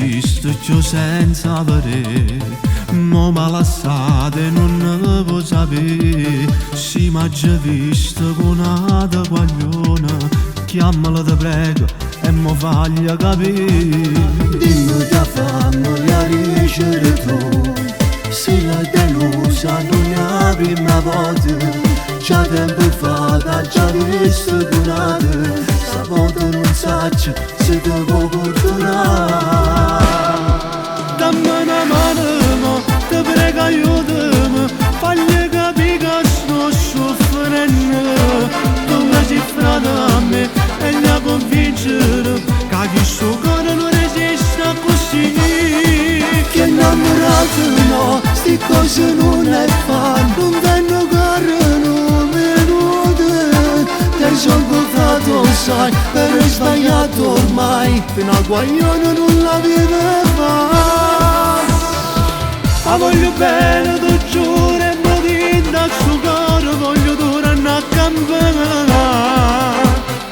esisto io senza vedere. Mo malassate non ne può sapere. Si m'ha già visto con una da guagliona. Chiamala te prego e mo faglia capire. Dimmi da famiglia ricere tu. Se la delusa non è la prima volta. Già tempo fa t'ha già visto durante. Stavolta non saccio se te può perdonare. Dammi una mano mo, te prego aiutami. Fagli capire che sto soffrendo. Tu mi sei frate a me e mi a convincere che questo cuore non resiste così. Che innamorato no, sti cose non è fan. Non venno carino minute. Te sono contato sai, per sbagliato ormai. Fino a guaglione non la viveva. Ma voglio bene, ti giuro, e mo ti dal suo cuore voglio tornare a campare.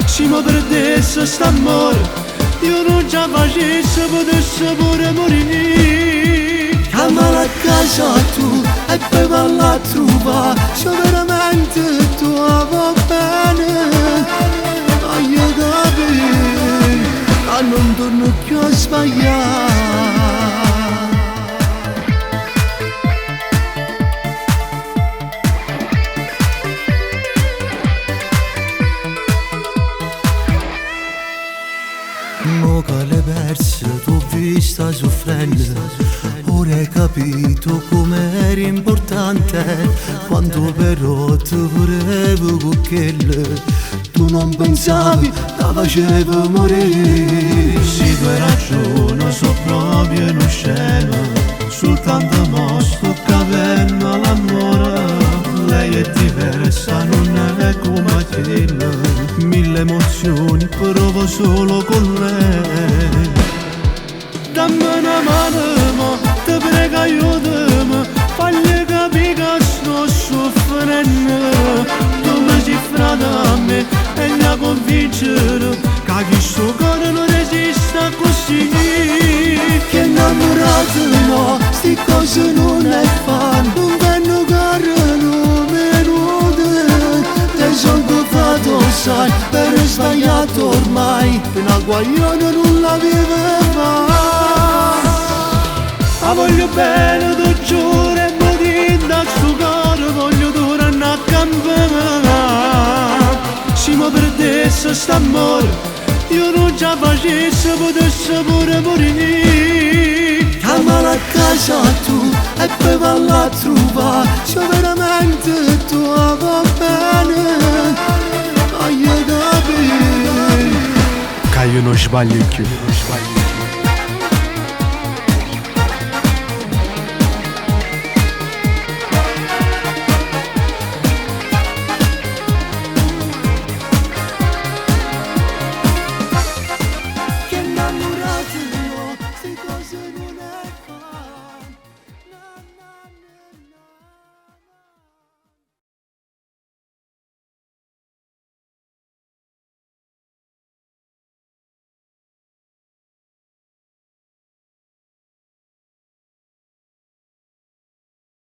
Se mi perdesse st'amore, io non ci facessi, potessi pure morire. Chiamala a casa tu e poi valla a trovare. Se veramente tu va bene, voglio capire, ma non torno più a sbagliare. Mo che l'hai perso, t'ho vista soffrendo. Ora hai capito com'eri importante. Quando però ti volevo con quelle, tu non pensavi che facevo morire. Se tu hai ragione, so proprio innocente. Soltanto mo sto capendo l'amore. Lei è diversa, non è come te. Mille emozioni provo solo con lei. Dammi una mano mo, te prego aiutami. Fagli capire che sto soffrendo. Tu mi sei frate a me e mi a convincere che questo cuore non resiste così. Che innamorato no, sti cose non è fan. Non venno carino minute. Te son contato sai, per sbagliato ormai. Fino a guaglione non la viveva. Ma voglio bene, ti giuro, e mo ti dal suo cuore voglio tornare a campare. Se mi perdesse st'amore, io non ci facessi, potessi pure morire. Chiamala a casa tu e poi valla a trovare. Se veramente tu va bene, voglio capire. Che io non sbaglio più.